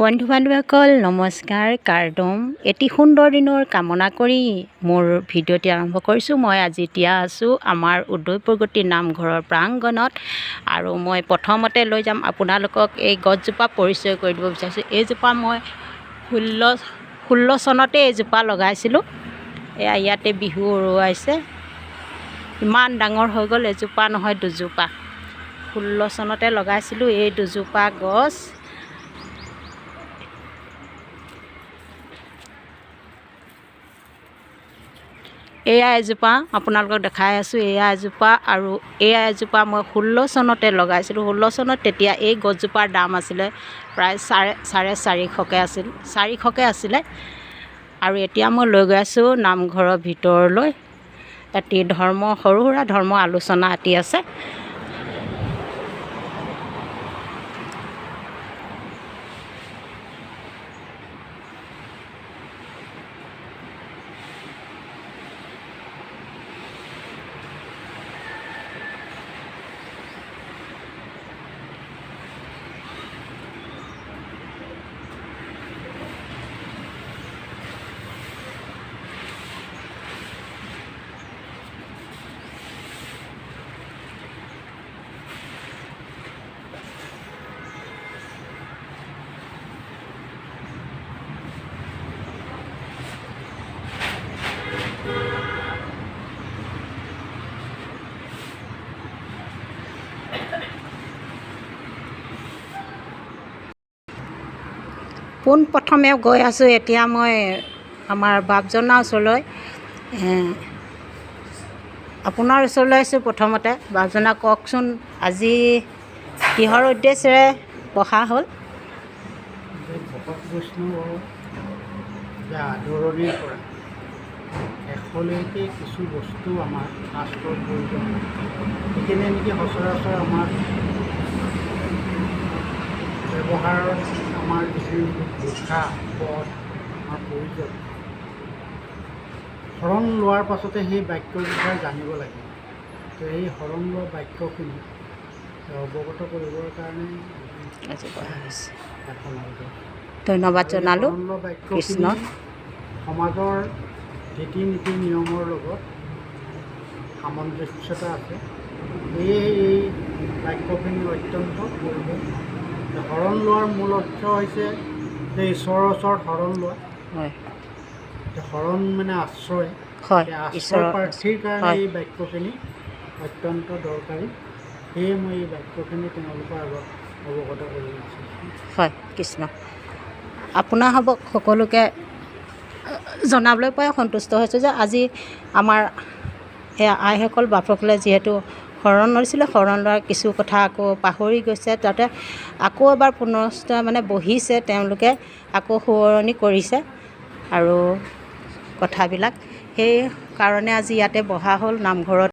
বন্ধু বান্ধৱীসকল নমস্কাৰ। কাৰ্ডম এটি সুন্দৰ দিনৰ কামনা কৰি মোৰ ভিডিঅ'টি আৰম্ভ কৰিছোঁ। মই আজি এতিয়া আছোঁ আমাৰ উদয়প্ৰগতি নামঘৰৰ প্ৰাংগণত, আৰু মই প্ৰথমতে লৈ যাম আপোনালোকক এই গছজোপা পৰিচয় কৰি দিব বিচাৰিছোঁ। এইজোপা মই 16 চনতে এইজোপা লগাইছিলোঁ। এয়া ইয়াতে বিহু উৰুৱাইছে। ইমান ডাঙৰ হৈ গ'ল, এজোপা নহয় দুজোপা। 16 চনতে লগাইছিলোঁ এই দুজোপা গছ। এয়া এজোপা আপোনালোকক দেখাই আছোঁ, এয়া এজোপা, আৰু এয়া এজোপা মই 16 চনতে লগাইছিলোঁ। 16 চনত তেতিয়া এই গছজোপাৰ দাম আছিলে প্ৰায় 450কৈ আছিলে। আৰু এতিয়া মই লৈ গৈ আছোঁ নামঘৰৰ ভিতৰলৈ। এটি সৰু সুৰা ধৰ্ম আলোচনা এটি আছে। পোনপ্ৰথমে গৈ আছোঁ এতিয়া মই আমাৰ বাপজনাৰ ওচৰলৈ। আপোনাৰ ওচৰলৈ আহিছোঁ প্ৰথমতে। বাপজনা কওকচোন, আজি কিহৰ উদ্দেশ্যেৰে বহা হ'ল? ভকত বৈষ্ণৱৰ আদৰণিৰ পৰা শেষলৈকে কিছু বস্তু আমাৰ শাস্ত্ৰৰ প্ৰয়োজন। সেইখিনি নেকি সচৰাচৰ আমাৰ ব্যৱহাৰৰ আমাৰ যিখিনি ভাষা পদ আমাৰ প্ৰয়োজন, শৰণ লোৱাৰ পাছতে সেই বাক্যৰ বিষয়ে জানিব লাগে। তো এই শৰণ লোৱা বাক্যখিনি অৱগত কৰিবৰ কাৰণে ধন্যবাদ জনালোঁ। শৰণ লোৱা কৃষ্ণ বাক্যখিনি সমাজৰ ৰীতি নীতি নিয়মৰ লগত সামঞ্জস্যতা আছে। সেয়েহে এই বাক্যখিনি অত্যন্ত প্ৰয়োজন। শৰণ লোৱাৰ মূল অৰ্থ হৈছে যে ঈশ্বৰৰ ওচৰত শৰণ লোৱা। শৰণ মানে আশ্ৰয়। আশ্ৰয় প্ৰাৰ্থীৰ কাৰণে এই বাক্যখিনি অত্যন্ত দৰকাৰী। সেয়ে মই এই বাক্যখিনি তেওঁলোকৰ আগত অৱগত কৰি আছোঁ। হয়, কৃষ্ণ। আপোনাৰ সকলোকে জনাবলৈ পাই সন্তুষ্ট হৈছোঁ যে আজি আমাৰ আইসকল বাপসকলে যিহেতু শৰণ লৈছিলে, শৰণ লোৱাৰ কিছু কথা আকৌ পাহৰি গৈছে, তাতে আকৌ এবাৰ পুনৰ বহিছে, তেওঁলোকে আকৌ সোঁৱৰণি কৰিছে আৰু কথাবিলাক। সেই কাৰণে আজি ইয়াতে বহা হ'ল নামঘৰত।